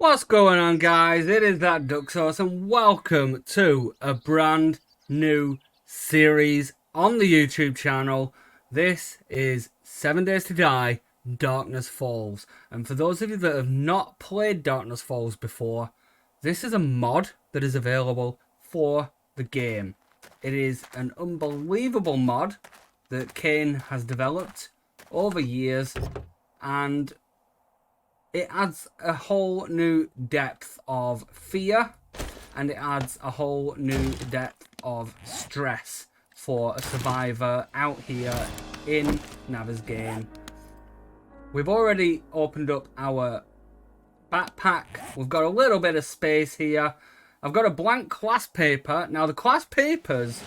What's going on, guys? It is that Duck Sauce, and welcome to a brand new series on the YouTube channel. This is 7 Days to Die Darkness Falls, and for those of you that have not played Darkness Falls before, this is a mod that is available for the game. It is an unbelievable mod that Kane has developed over years, and it adds a whole new depth of fear, and it adds a whole new depth of stress for a survivor out here in Nava's game. We've already opened up our backpack. We've got a little bit of space here. I've got a blank class paper. Now, the class papers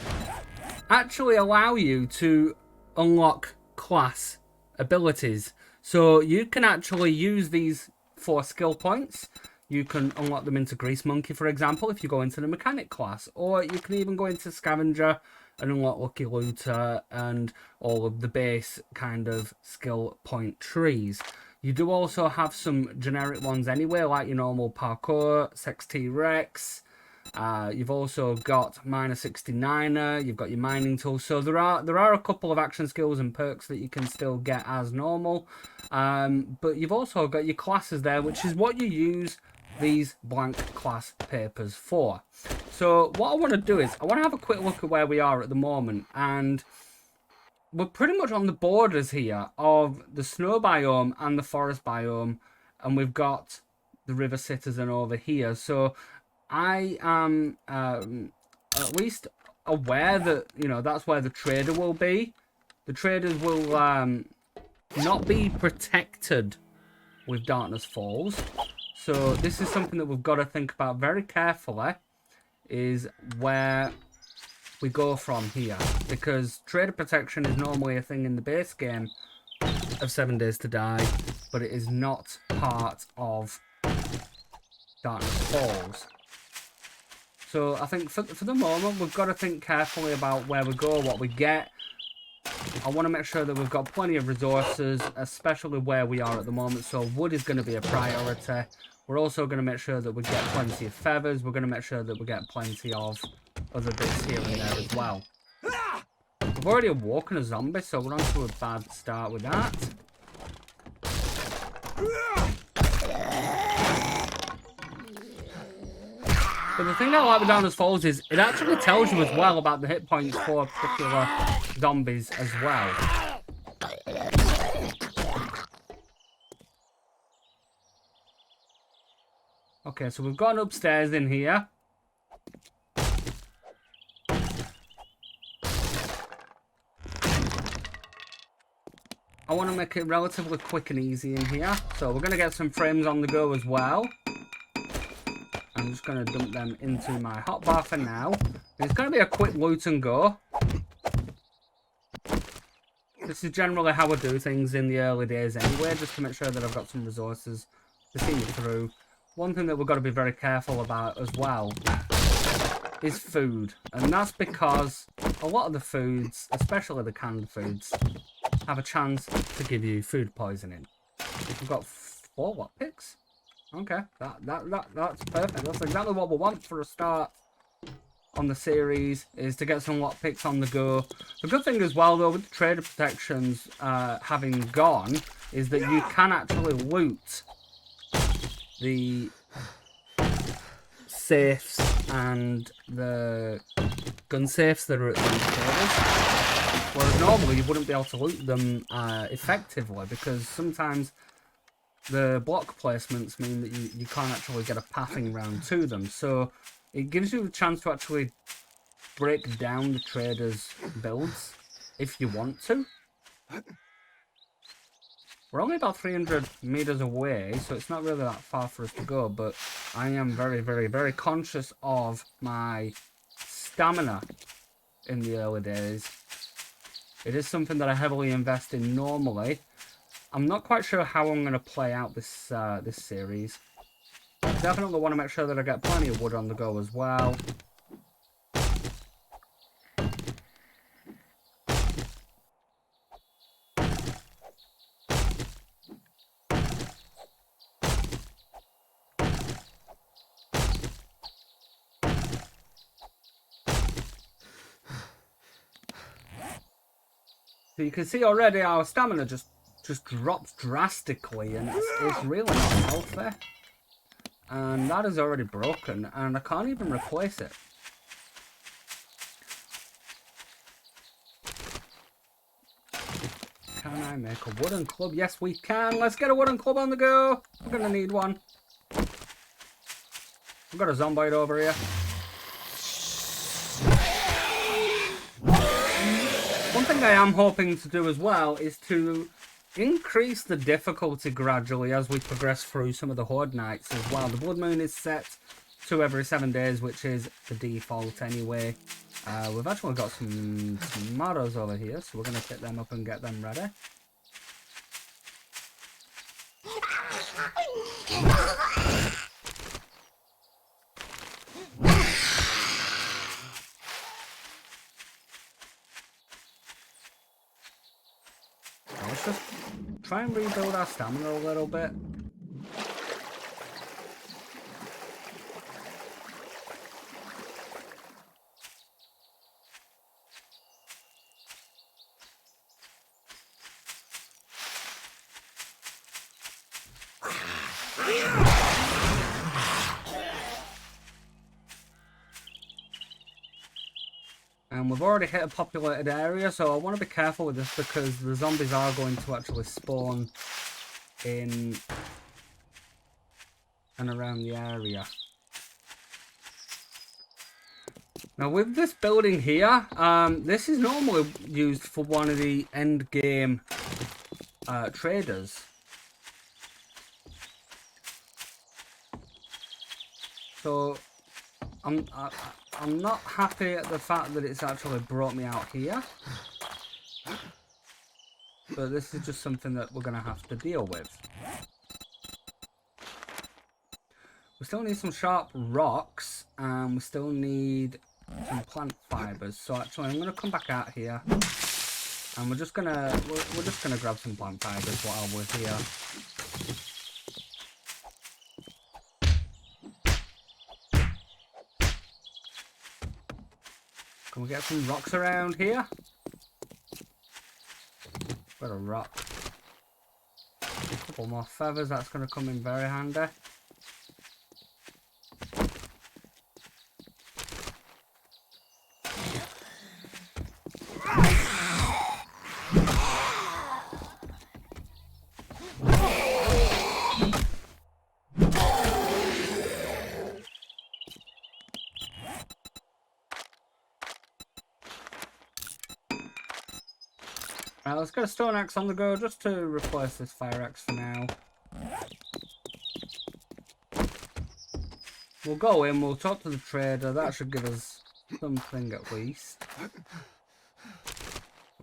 actually allow you to unlock class abilities. So you can actually use these for skill points. You can unlock them into Grease Monkey, for example, if you go into the mechanic class. Or you can even go into Scavenger and unlock Lucky Looter and all of the base kind of skill point trees. You do also have some generic ones anyway, like your normal parkour, Sex T-Rex. You've also got -69er, you've got your mining tool. So there are a couple of action skills and perks that you can still get as normal. But you've also got your classes there, which is what you use these blank class papers for. So what I want to do is I want to have a quick look at where we are at the moment, and we're pretty much on the borders here of the snow biome and the forest biome, and we've got the river citizen over here. So I am at least aware that, you know, that's where the trader will be. The traders will not be protected with Darkness Falls. So this is something that we've got to think about very carefully, is where we go from here. Because trader protection is normally a thing in the base game of 7 Days to Die, but it is not part of Darkness Falls. So I think for the moment, we've got to think carefully about where we go, what we get. I want to make sure that we've got plenty of resources, especially where we are at the moment. So wood is going to be a priority. We're also going to make sure that we get plenty of feathers. We're going to make sure that we get plenty of other bits here and there as well. We've already awoken a zombie, so we're on to a bad start with that. But the thing that I like with Darkness Falls is it actually tells you as well about the hit points for particular zombies as well. Okay, so we've gone upstairs in here. I want to make it relatively quick and easy in here. So we're going to get some frames on the go as well. I'm just going to dump them into my hotbar for now. It's going to be a quick loot and go. This is generally how I do things in the early days anyway, just to make sure that I've got some resources to see me through. One thing that we've got to be very careful about as well is food. And that's because a lot of the foods, especially the canned foods, have a chance to give you food poisoning. We've got 4 lockpicks. Okay, that's perfect. That's exactly what we want for a start on the series, is to get some lockpicks on the go. The good thing as well, though, with the trader protections having gone, is that you can actually loot the safes and the gun safes that are at these traders. Whereas normally you wouldn't be able to loot them effectively, because sometimes the block placements mean that you can't actually get a pathing round to them. So it gives you a chance to actually break down the traders' builds if you want to. We're only about 300 meters away, so it's not really that far for us to go, but I am very, very, very conscious of my stamina in the early days. It is something that I heavily invest in normally. I'm not quite sure how I'm going to play out this this series. I definitely want to make sure that I get plenty of wood on the go as well. So you can see already our stamina just drops drastically, and it's really not healthy. And that is already broken, and I can't even replace it. Can I make a wooden club? Yes, we can. Let's get a wooden club on the go. I'm gonna need one. I've got a zomboid over here. One thing I am hoping to do as well is to increase the difficulty gradually as we progress through some of the Horde nights as well. The Blood Moon is set to every 7 days, which is the default anyway. We've actually got some tomatoes over here, so we're going to pick them up and get them ready. Let's just try and rebuild our stamina a little bit. And we've already hit a populated area, so I want to be careful with this because the zombies are going to actually spawn in and around the area. Now with this building here, this is normally used for one of the end game traders. So I'm not happy at the fact that it's actually brought me out here. But this is just something that we're going to have to deal with. We still need some sharp rocks, and we still need some plant fibers. So actually I'm going to come back out here, and we're just going to grab some plant fibers while we're here. Can we get some rocks around here? Got a rock. A couple more feathers, that's going to come in very handy. Let's get a stone axe on the go just to replace this fire axe for now. We'll go in, we'll talk to the trader, that should give us something at least. What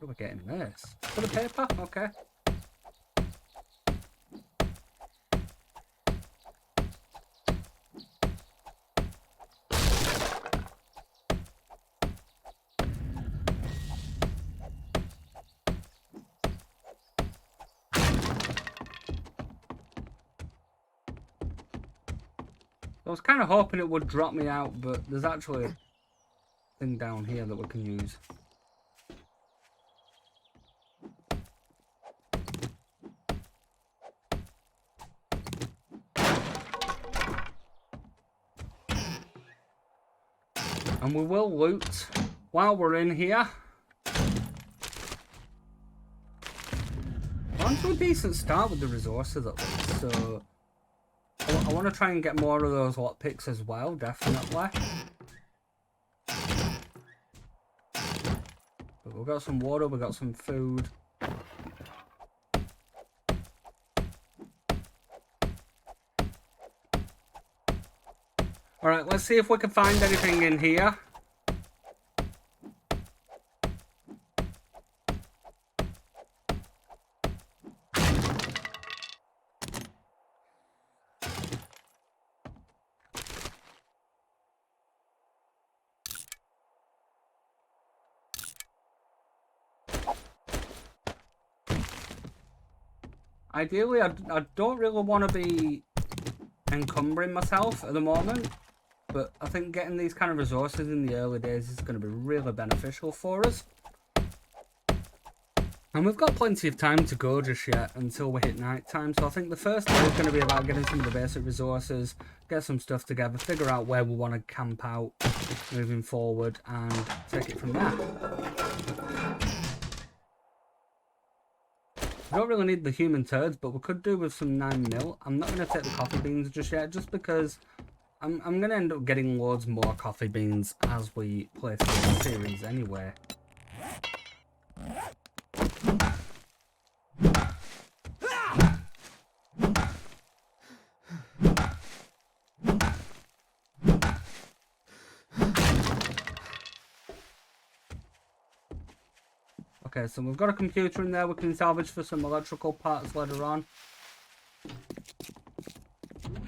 do we get in this? For the paper? Okay. I was kind of hoping it would drop me out, but there's actually a thing down here that we can use. And we will loot while we're in here. We're on to a decent start with the resources at least, so I want to try and get more of those lockpicks as well, definitely. But we've got some water, we've got some food. Alright, let's see if we can find anything in here. Ideally, I don't really want to be encumbering myself at the moment, but I think getting these kind of resources in the early days is going to be really beneficial for us. And we've got plenty of time to go just yet until we hit night time. So I think the first day is going to be about getting some of the basic resources, get some stuff together, figure out where we want to camp out moving forward, and take it from there. We don't really need the human turds, but we could do with some 9mm. I'm not going to take the coffee beans just yet, just because I'm going to end up getting loads more coffee beans as we play through the series anyway. Okay, so we've got a computer in there we can salvage for some electrical parts later on.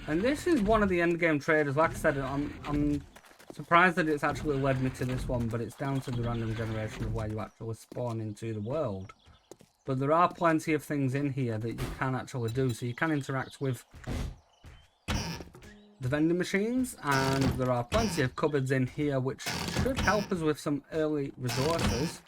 And this is one of the endgame traders. Like I said, I'm surprised that it's actually led me to this one, but it's down to the random generation of where you actually spawn into the world. But there are plenty of things in here that you can actually do. So you can interact with the vending machines, and there are plenty of cupboards in here which should help us with some early resources.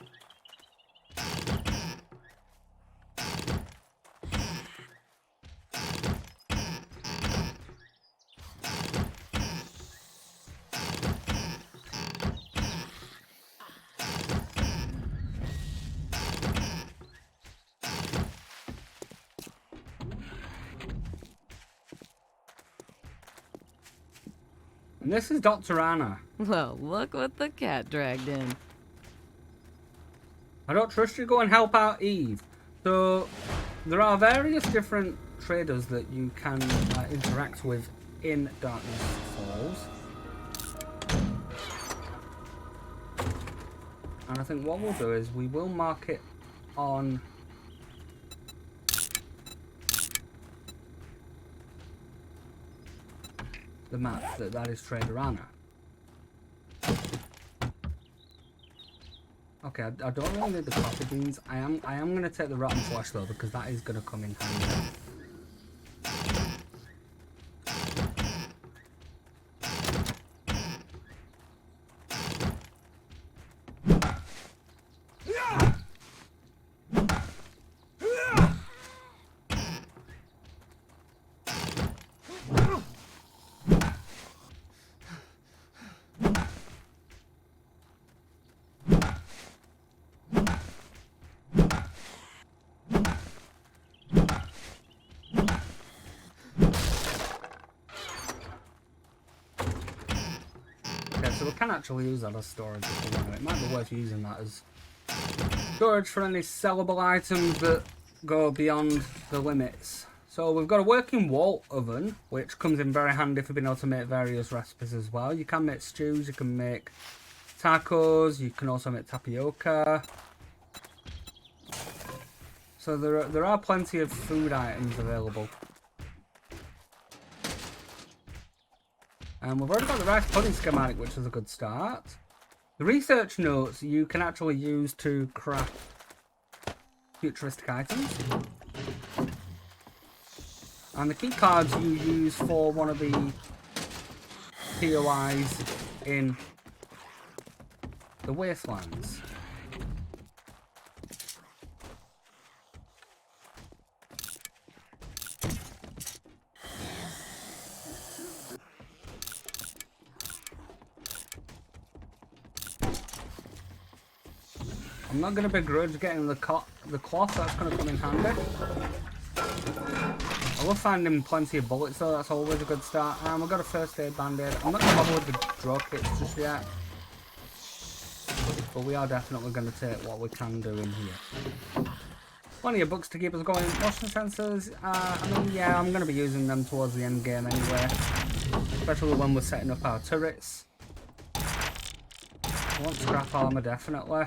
And this is Dr. Anna. Well, look what the cat dragged in. I don't trust you. Go and help out Eve. So there are various different traders that you can interact with in Darkness Falls. And I think what we'll do is we will mark it on the map that is Trader Anna. Okay, I don't really need the coffee beans. I am going to take the rotten flesh though, because that is going to come in handy. So we can actually use that as storage if we want to. It might be worth using that as storage for any sellable items that go beyond the limits. So we've got a working wall oven, which comes in very handy for being able to make various recipes as well. You can make stews, you can make tacos, you can also make tapioca. So there are plenty of food items available. And we've already got the rice pudding schematic, which is a good start. The research notes you can actually use to craft futuristic items. And the key cards you use for one of the POIs in the Wastelands. I'm not going to begrudge getting the cloth, that's going to come in handy. I will find him plenty of bullets though, that's always a good start. And we've got a first aid band-aid. I'm not going to bother with the drug kits just yet. But we are definitely going to take what we can do in here. Plenty of books to keep us going. Motion sensors, I mean, yeah, I'm going to be using them towards the end game anyway. Especially when we're setting up our turrets. I want scrap armor, definitely.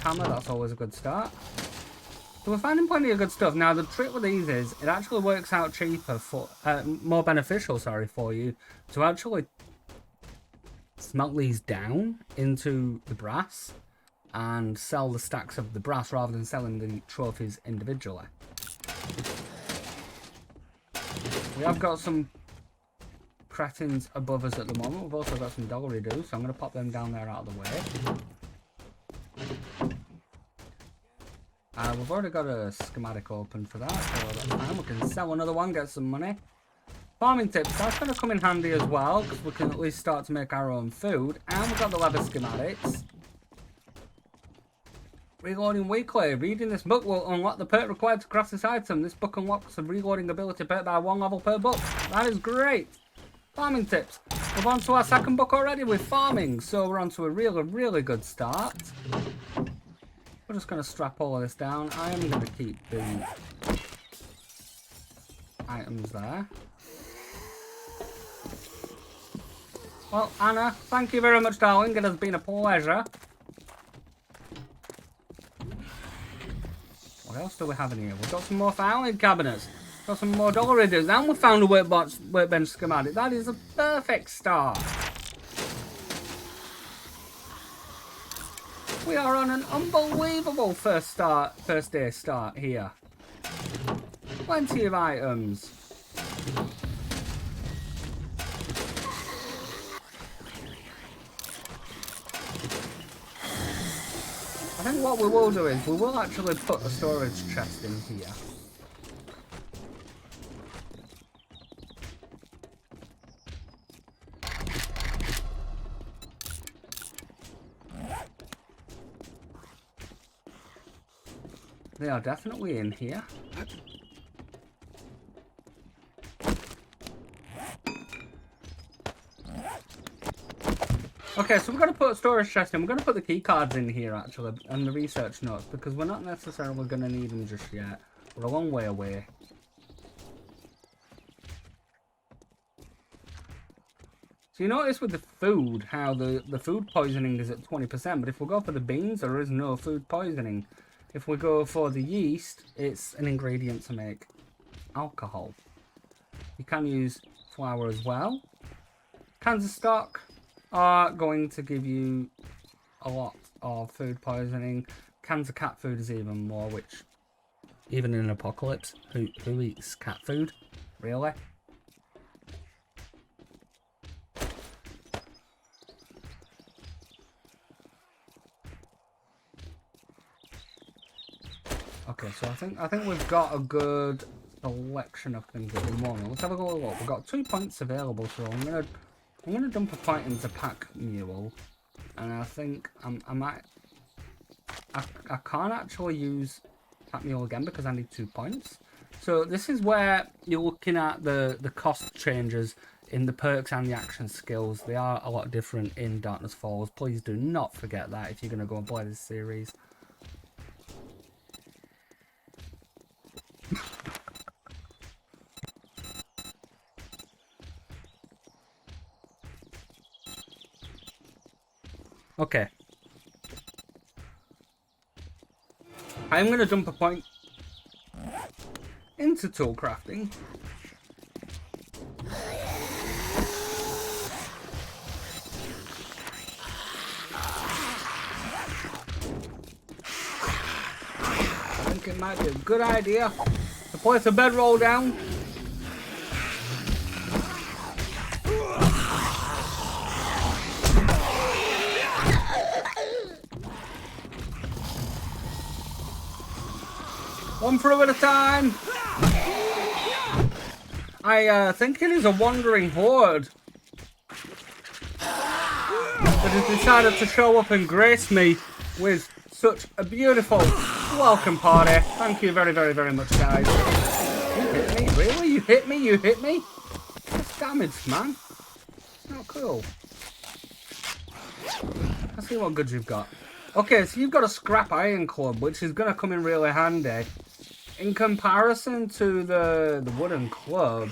Hammer, that's always a good start. So we're finding plenty of good stuff. Now the trick with these is it actually works out cheaper for more beneficial, sorry, for you to actually smelt these down into the brass and sell the stacks of the brass rather than selling the trophies individually. We have got some cretins above us at the moment. We've also got some dollary dues, so I'm going to pop them down there out of the way. We've already got a schematic open for that, so that's fine. We can sell another one, get some money. Farming tips, that's going to come in handy as well, because we can at least start to make our own food. And we've got the leather schematics. Reloading weekly. Reading this book will unlock the perk required to craft this item. This book unlocks the reloading ability perk by 1 level per book. That is great. Farming tips. We're on to our second book already with farming, so we're on to a really good start. We're just going to strap all of this down. I am going to keep the items there. Well, Anna, thank you very much, darling. It has been a pleasure. What else do we have in here? We've got some more filing cabinets. Got some more dollar readers. And we found a workbench schematic. That is a perfect start. We are on an unbelievable first day start here. Plenty of items. I think what we will do is we will actually put a storage chest in here. They are definitely in here. Okay, so we're going to put a storage chest in. We're going to put the key cards in here, actually, and the research notes, because we're not necessarily going to need them just yet. We're a long way away. So you notice with the food, how the food poisoning is at 20%, but if we go for the beans, there is no food poisoning. If we go for the yeast, it's an ingredient to make alcohol. You can use flour as well. Cans of stock are going to give you a lot of food poisoning. Cans of cat food is even more, which, even in an apocalypse, who eats cat food? Really? Okay, so I think we've got a good selection of things at the moment. Let's have a go look. We've got 2 points available, so I'm gonna dump a point into pack mule, and I think I can't actually use pack mule again because I need 2 points. So this is where you're looking at the cost changes in the perks and the action skills. They are a lot different in Darkness Falls. Please do not forget that if you're gonna go and play this series. Okay. I'm going to jump a point into tool crafting. I think it might be a good idea to place a bedroll down. One through at a time. I think it is a wandering horde that has decided to show up and grace me with such a beautiful welcome party. Thank you very much, guys. You hit me? Really? You hit me? You hit me? That's damaged, man. Not cool. Let's see what goods you've got. Okay, so you've got a scrap iron club, which is going to come in really handy. In comparison to the wooden club,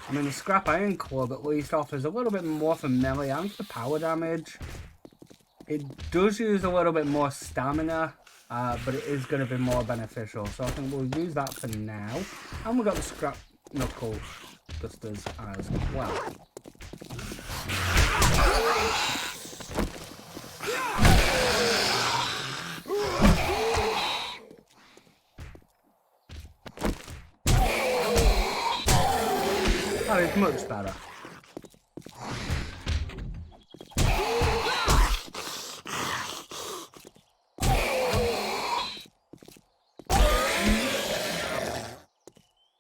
I mean, the scrap iron club at least offers a little bit more for melee and for power damage. It does use a little bit more stamina, but it is going to be more beneficial. So I think we'll use that for now. And we've got the scrap knuckle dusters as well. That is much better.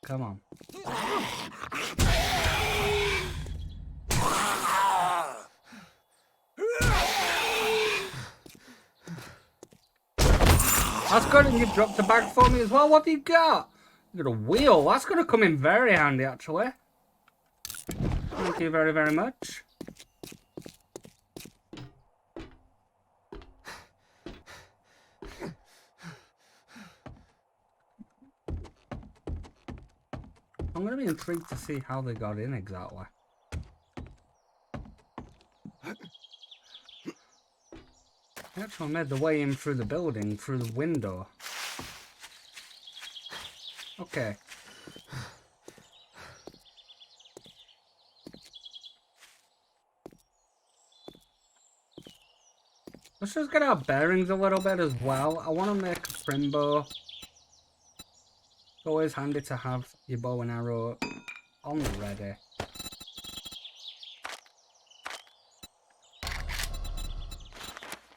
Come on. That's good, and you've dropped a bag for me as well. What have you got? You got a wheel. That's going to come in very handy, actually. Thank you very, very much. I'm going to be intrigued to see how they got in exactly. They actually made the way in through the building, through the window. Okay. Let's just get our bearings a little bit as well. I want to make a prim bow. It's always handy to have your bow and arrow on the ready.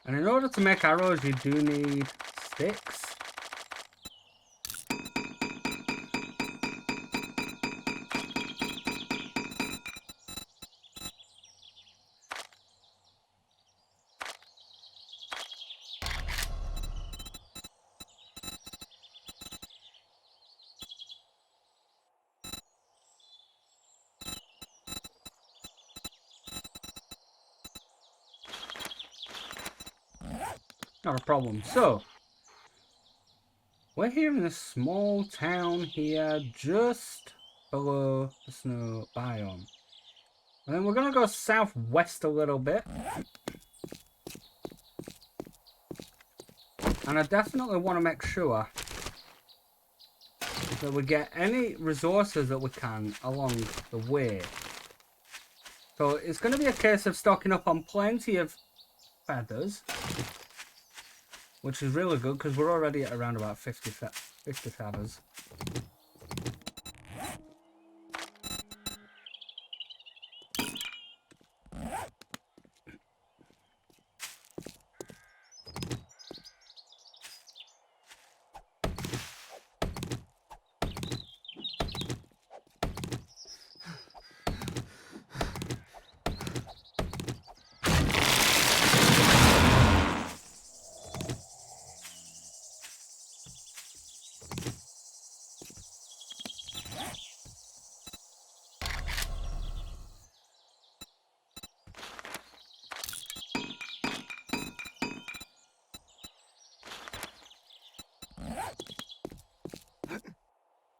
And in order to make arrows, you do need sticks. Not a problem. So, we're here in a small town here, just below the snow biome. And then we're going to go southwest a little bit. And I definitely want to make sure that we get any resources that we can along the way. So it's going to be a case of stocking up on plenty of feathers. Which is really good because we're already at around about 50 feathers.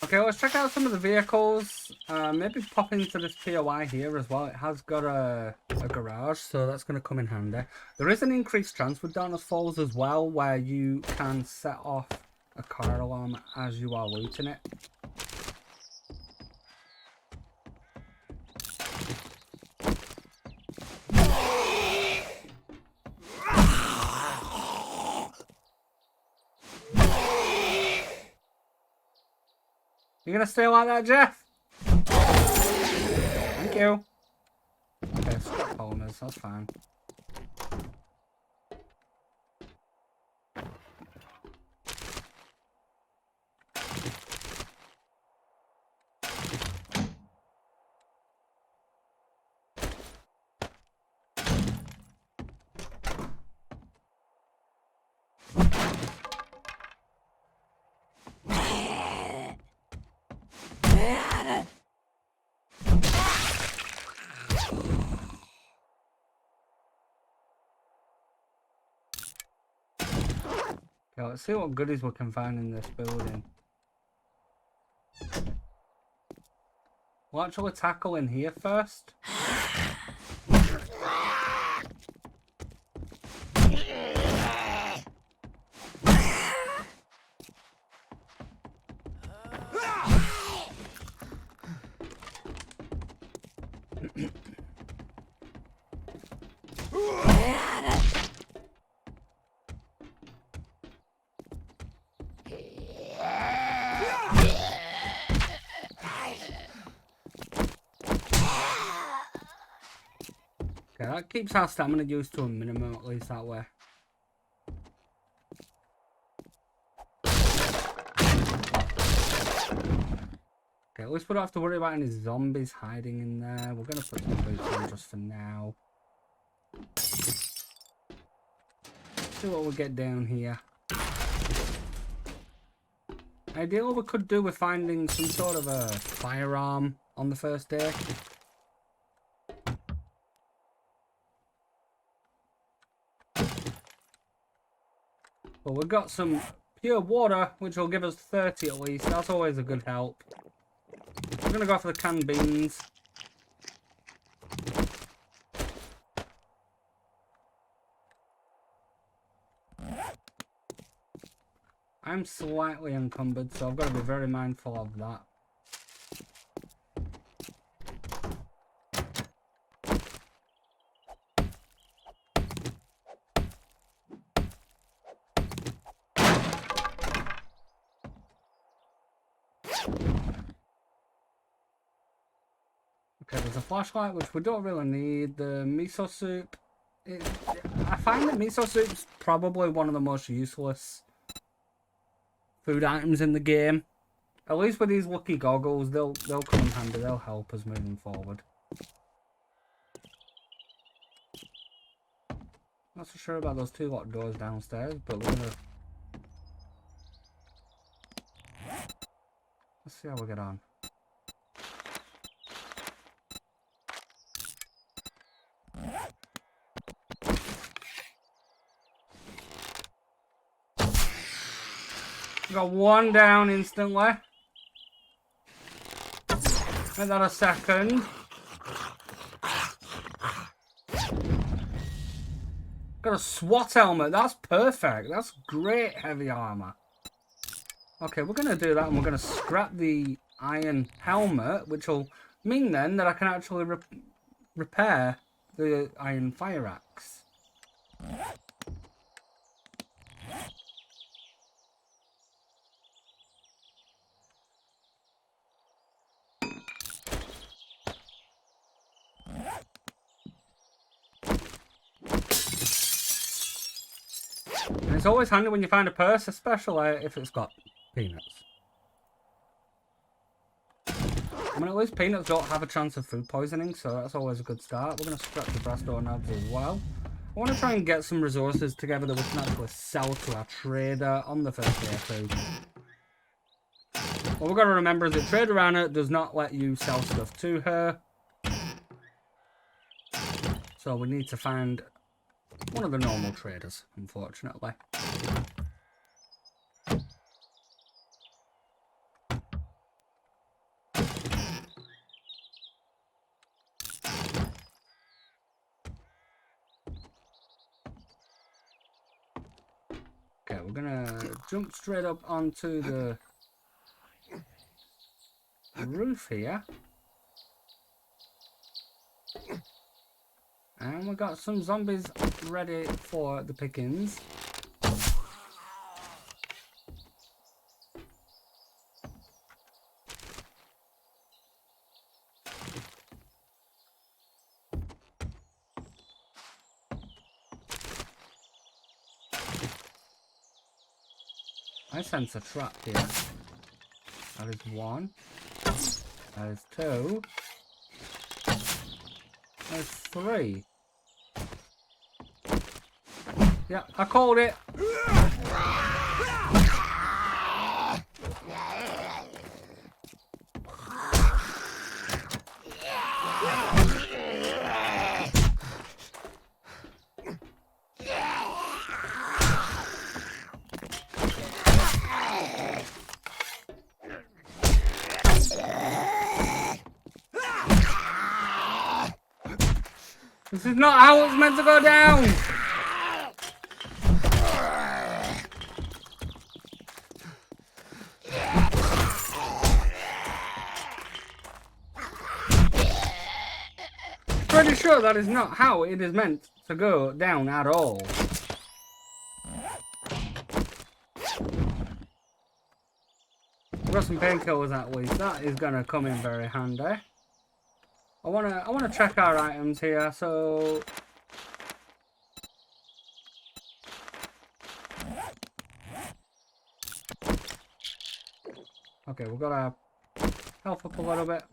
Okay, let's check out some of the vehicles. Maybe pop into this POI here as well. It has got a garage, so that's going to come in handy. There is an increased chance with Darkness Falls as well, where you can set off a car alarm as you are looting it. You gonna stay like that, Jeff? Thank you. Okay, stop polymers, that's fine. Okay, let's see what goodies we can find in this building. We'll actually tackle in here first. Okay, that keeps our stamina used to a minimum, at least that way. Okay, at least we don't have to worry about any zombies hiding in there. We're going to put some boots on just for now. See what we get down here. Ideally, we could do with finding some sort of a firearm on the first day. But we've got some pure water, which will give us 30 at least. That's always a good help. We're going to go for the canned beans. I'm slightly encumbered, so I've got to be very mindful of that. Okay, there's a flashlight, which we don't really need. The miso soup. I find that miso soup's probably one of the most useless food items in the game. At least with these lucky goggles, they'll come in handy. They'll help us moving forward. Not so sure about those two locked doors downstairs, but we're gonna... Let's see how we get on. Got one down instantly. Make that a second. Got a SWAT helmet. That's perfect. That's great heavy armor. Okay, we're going to do that and we're going to scrap the iron helmet, which will mean then that I can actually repair the iron fire axe. And it's always handy when you find a purse, especially if it's got peanuts. I mean, at least peanuts don't have a chance of food poisoning, so that's always a good start. We're going to scrap the brass doorknobs as well. I want to try and get some resources together that we can actually sell to our trader on the first day or two. What we've got to remember is that Trader Anna does not let you sell stuff to her. So we need to find one of the normal traders, unfortunately. Okay, we're gonna jump straight up onto the roof here. And we've got some zombies ready for the pickings. I sense a trap here. That is one. That is two. That is three. Yeah, I called it. This is not how it's meant to go down. Pretty sure that is not how it is meant to go down at all. We've got some painkillers at least. That is gonna come in very handy. I wanna check our items here. So okay, we've got our health up a little bit.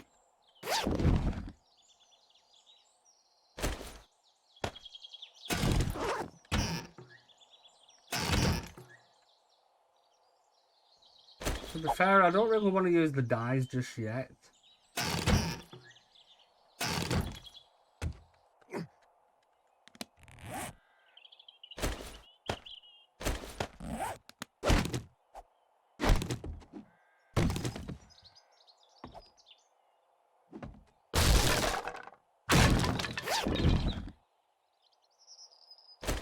To be fair, I don't really want to use the dyes just yet.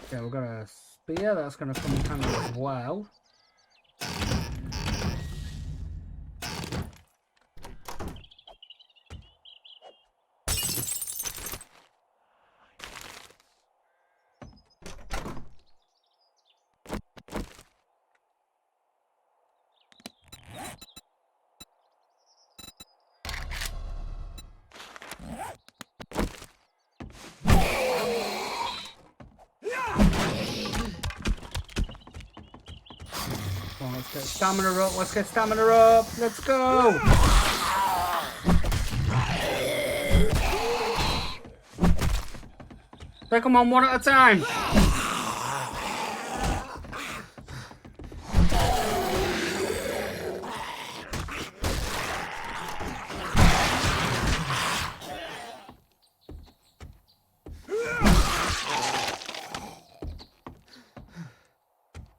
Okay, we've got a spear that's going to come in handy as well. Well, let's get stamina up, let's get stamina up, let's go! Take them on one at a time!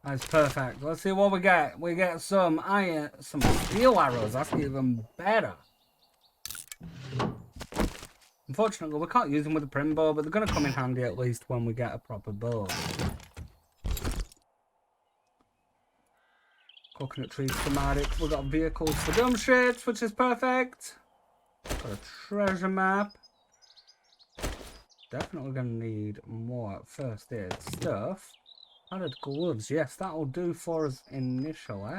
That's perfect. Let's see what we get. We get some iron, some steel arrows. That's even better. Unfortunately, we can't use them with the prim bow, but they're going to come in handy at least when we get a proper bow. Coconut trees schematic. We've got vehicles for dumb shits, which is perfect. Got a treasure map. Definitely going to need more first aid stuff. Added gloves, yes, that'll do for us initially.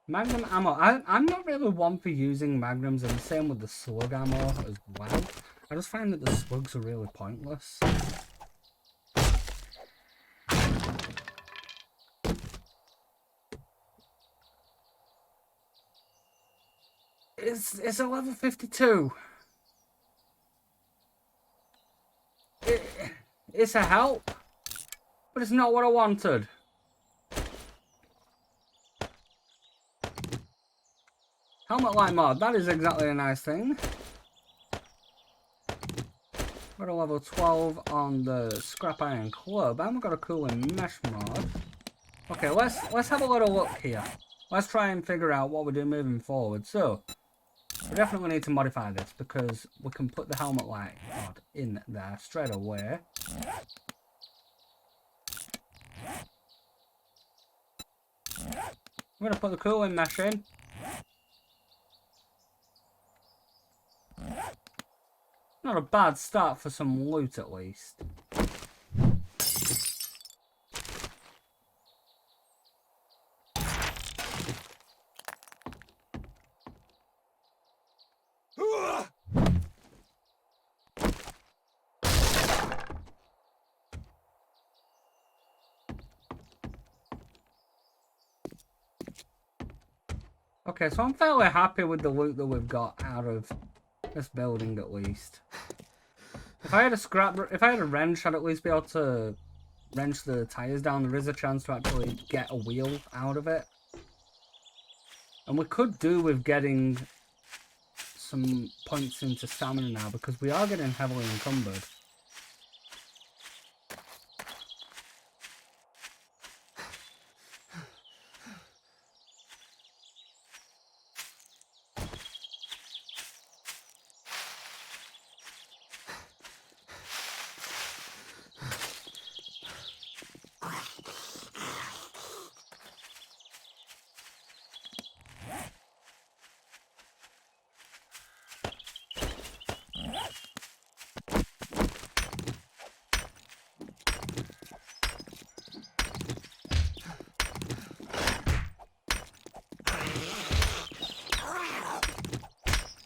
Magnum ammo. I'm not really one for using magnums, and the same with the slug ammo as well. I just find that the slugs are really pointless. It's a level 52. It's a help, but it's not what I wanted. Helmet light mod, that is exactly a nice thing. Got a level 12 on the scrap iron club, and we've got a cooling mesh mod. Okay, let's have a little look here. Let's try and figure out what we do moving forward. So, we definitely need to modify this because we can put the helmet light mod in there straight away. I'm going to put the cooling mesh in. Not a bad start for some loot at least. Okay, so I'm fairly happy with the loot that we've got out of this building at least. If I had a wrench, I'd at least be able to wrench the tires down. There is a chance to actually get a wheel out of it. And we could do with getting some points into stamina now because we are getting heavily encumbered.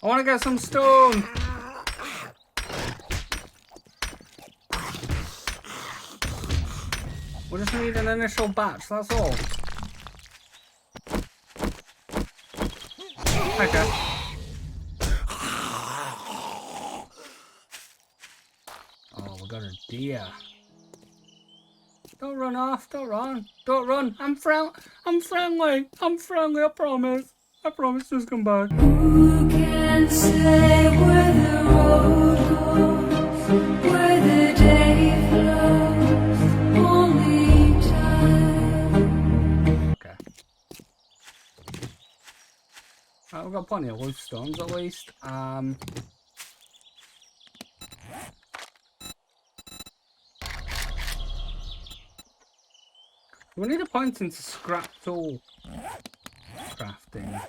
I want to get some stone. We just need an initial batch, that's all. we got a deer. Don't run off, don't run. Don't run. I'm friendly. I'm friendly, I promise. I promise to come back. Who can say where the road goes, where the day flows, only time. Okay. Right, we've got plenty of loose stones at least. We need a point into scrap tool crafting.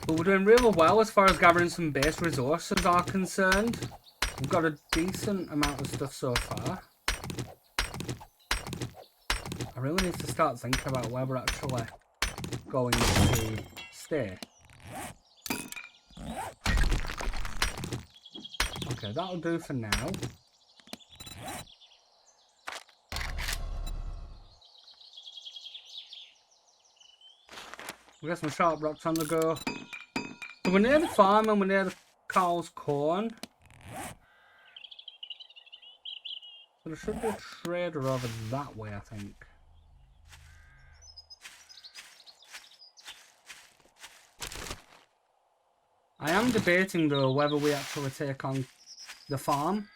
But we're doing really well as far as gathering some base resources are concerned. We've got a decent amount of stuff so far. I really need to start thinking about where we're actually going to stay. Okay, that'll do for now. We got some sharp rocks on the go. So we're near the farm and we're near the KhainesKorner. So there should be a trader over that way, I think. I am debating though whether we actually take on the farm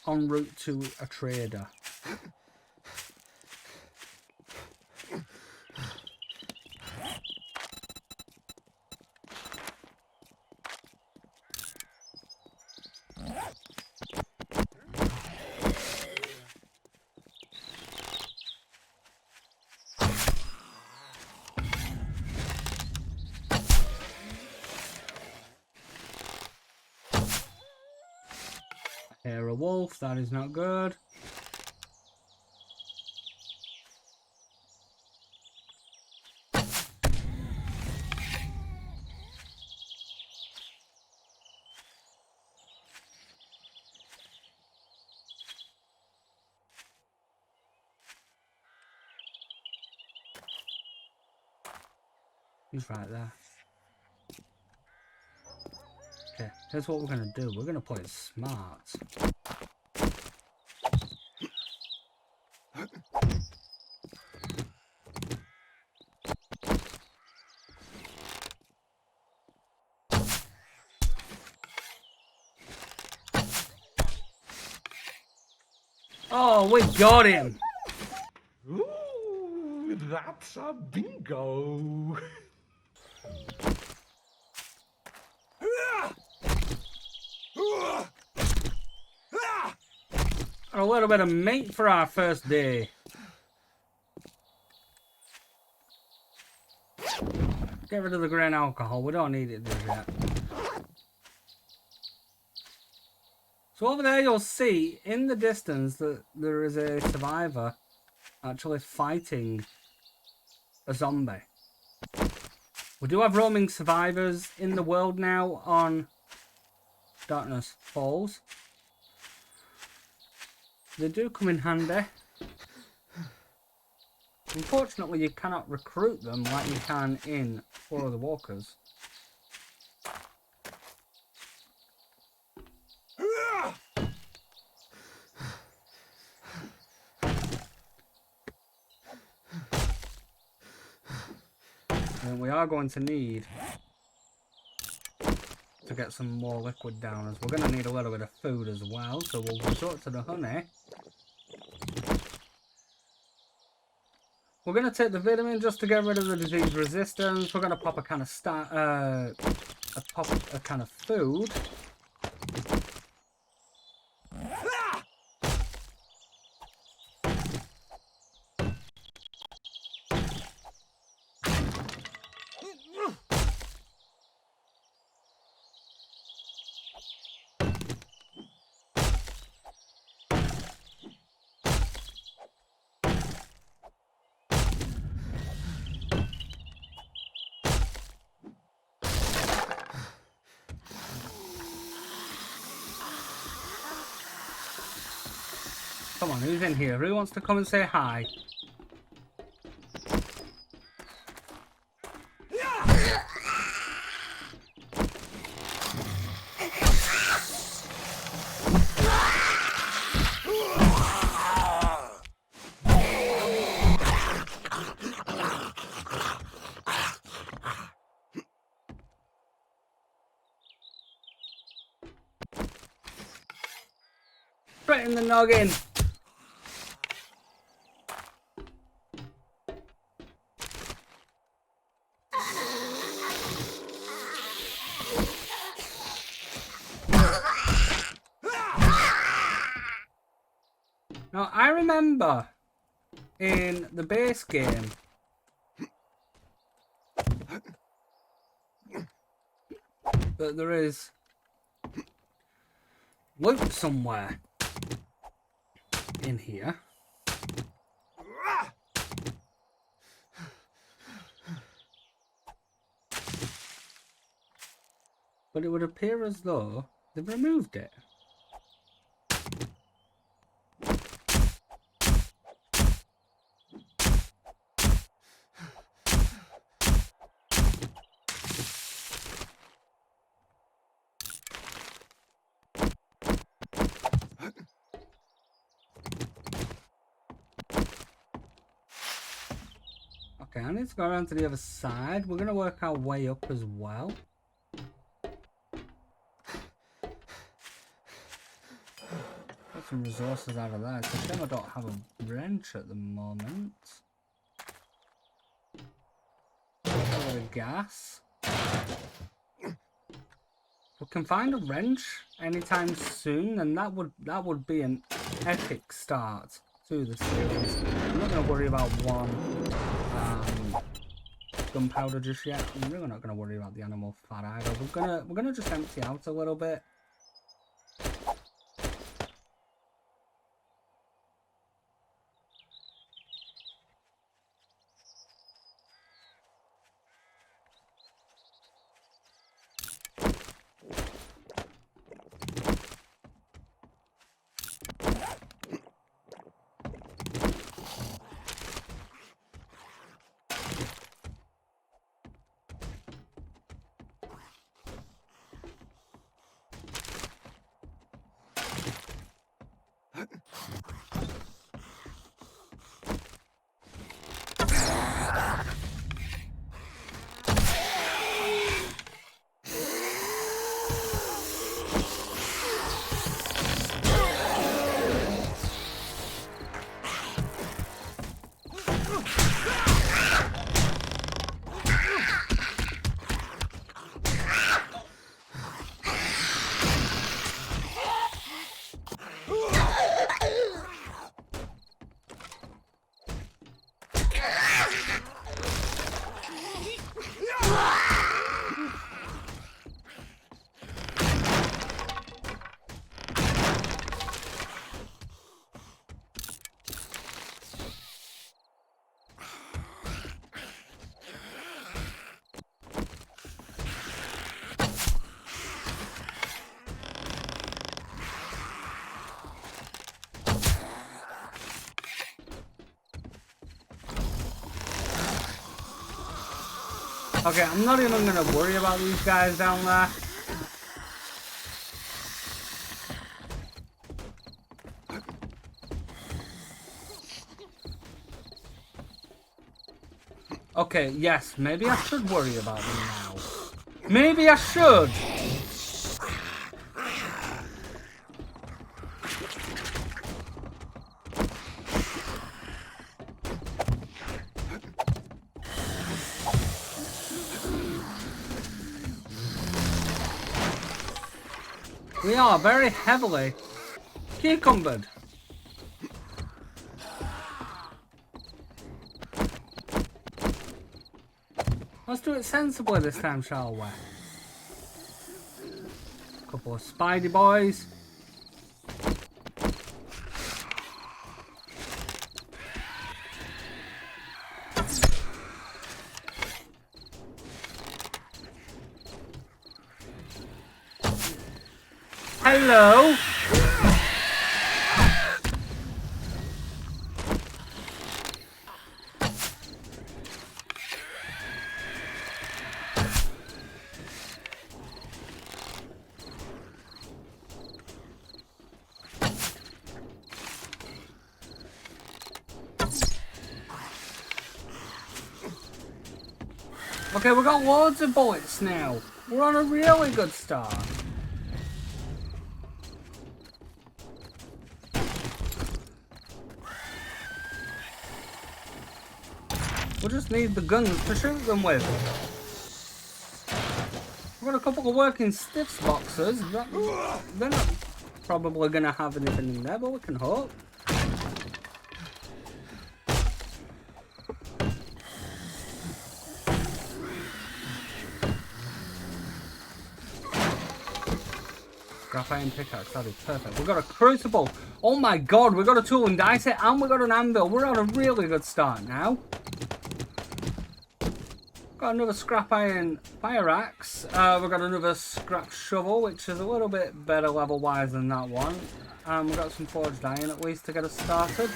en route to a trader. Hear a wolf, that is not good. He's right there. Okay, here's what we're gonna do. We're gonna play it smart. Oh, we got him! Ooh, that's a bingo. And a little bit of meat for our first day. Get rid of the grain alcohol. We don't need it just yet. So over there you'll see in the distance that there is a survivor actually fighting a zombie. We do have roaming survivors in the world now on Darkness Falls. They do come in handy. Unfortunately, you cannot recruit them like you can in For the Walkers. And we are going to need to get some more liquid down, as we're going to need a little bit of food as well, so we'll resort to the honey. We're going to take the vitamin just to get rid of the disease resistance. We're going to pop a can of a can of food. Come on, who's in here? Who wants to come and say hi? Right in the noggin. Now, I remember in the base game that there is loot somewhere in here. But it would appear as though they've removed it. Okay, I need to go around to the other side. We're going to work our way up as well. Got some resources out of that. It's a shame I don't have a wrench at the moment. A bit of gas. We can find a wrench anytime soon, and that would be an epic start to the series. I'm not going to worry about one gunpowder just yet. I'm really not going to worry about the animal fat either. We're gonna just empty out a little bit. Okay, I'm not even gonna worry about these guys down there. Okay, yes, maybe I should worry about them now. Maybe I should! We are very heavily cucumbered. Let's do it sensibly this time, shall we? Couple of Spidey boys. Hello. Okay, we've got loads of bullets now. We're on a really good start. We just need the guns to shoot them with. We've got a couple of working stiffs boxes. They're not probably going to have anything in there, but we can hope. Graphite pickaxe, that is perfect. We've got a crucible. Oh my god, we've got a tool and die set, and we've got an anvil. We're on a really good start now. Got another scrap iron fire axe. We've got another scrap shovel, which is a little bit better level wise than that one. And we've got some forged iron at least to get us started.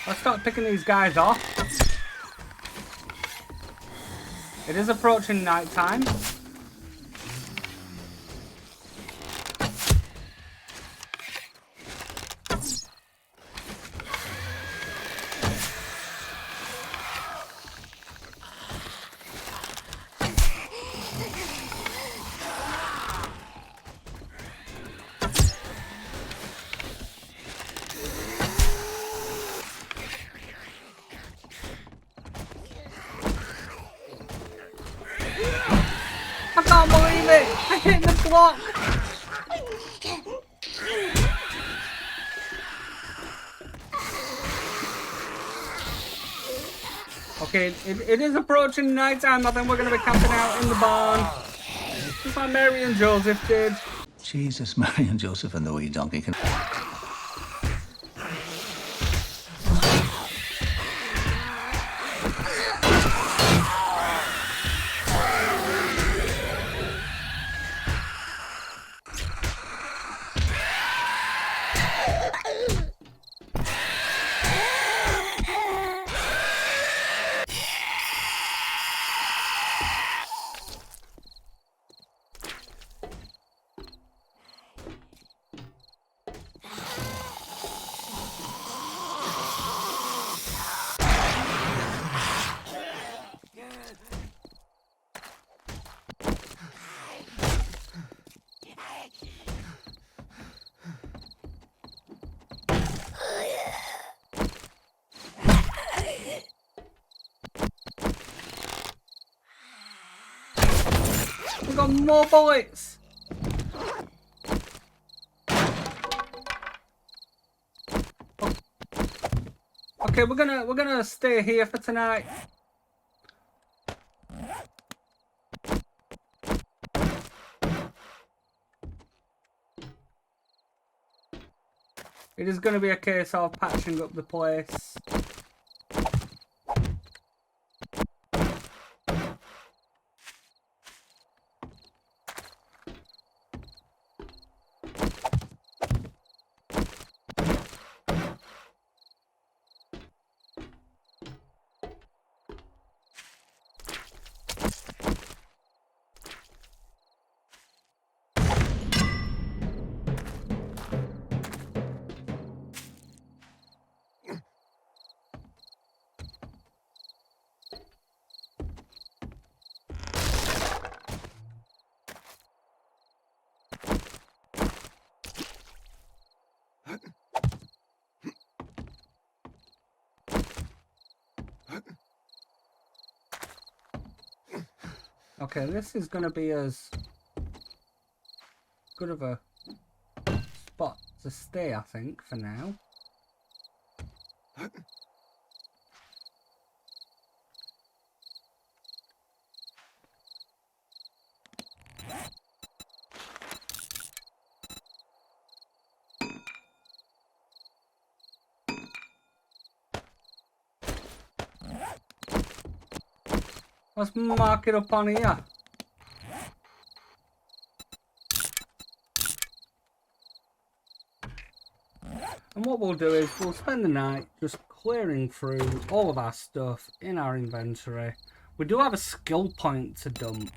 Let's start picking these guys off. It is approaching night time. I can't believe it! I hit the block! Okay, it is approaching night time. I think we're going to be camping out in the barn. Just like Mary and Joseph did. Jesus, Mary and Joseph and the wee donkey can... We've got more bullets! Okay, we're gonna stay here for tonight. It is gonna be a case of patching up the place. Okay, this is going to be as good of a spot to stay, I think, for now. Let's mark it up on here. And what we'll do is we'll spend the night just clearing through all of our stuff in our inventory. We do have a skill point to dump.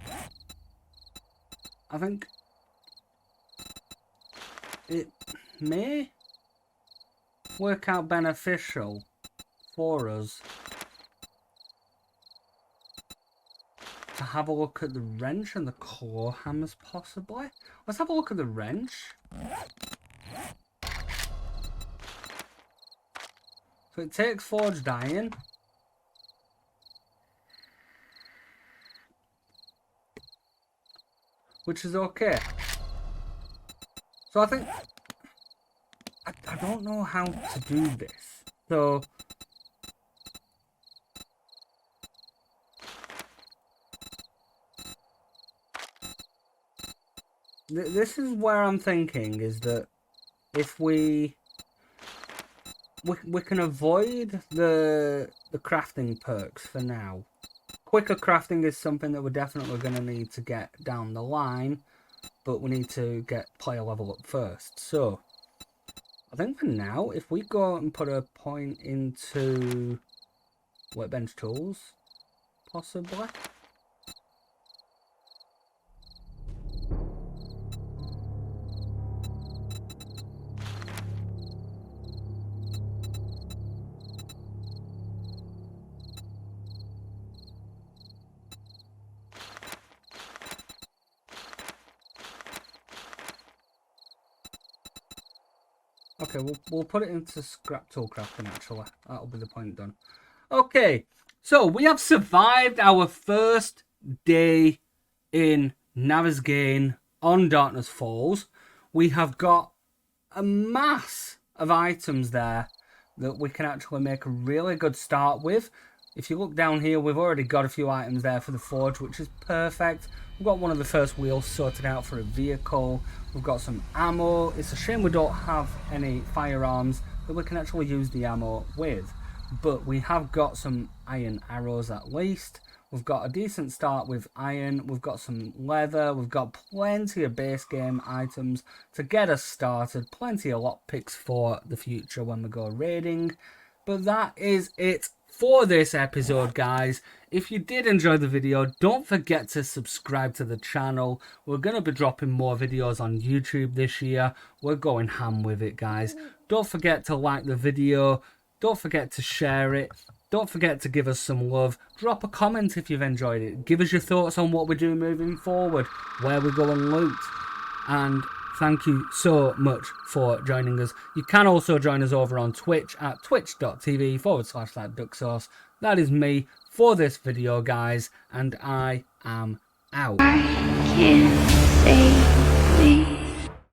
I think it may work out beneficial for us to have a look at the wrench and the claw hammers, possibly. Let's have a look at the wrench. So it takes forged iron. Which is okay. So I think... I don't know how to do this. So... This is where I'm thinking, is that if we can avoid the crafting perks for now. Quicker crafting is something that we're definitely going to need to get down the line, but we need to get player level up first. So I think for now, if we go and put a point into workbench tools, possibly. Okay, we'll put it into scrap tool crafting, actually. That'll be the point done. Okay, so we have survived our first day in Navezgane on Darkness Falls. We have got a mass of items there that we can actually make a really good start with. If you look down here, we've already got a few items there for the forge, which is perfect. We've got one of the first wheels sorted out for a vehicle. We've got some ammo. It's a shame we don't have any firearms that we can actually use the ammo with. But we have got some iron arrows at least. We've got a decent start with iron. We've got some leather. We've got plenty of base game items to get us started. Plenty of lockpicks for the future when we go raiding. But that is it for this episode, guys. If you did enjoy the video, don't forget to subscribe to the channel. We're going to be dropping more videos on YouTube this year. We're going ham with it, guys. Don't forget to like the video. Don't forget to share it. Don't forget to give us some love. Drop a comment if you've enjoyed it. Give us your thoughts on what we do moving forward, where we go and loot. And thank you so much for joining us. You can also join us over on Twitch at twitch.tv/thatducksauce. That is me for this video, guys, and I am out. I can't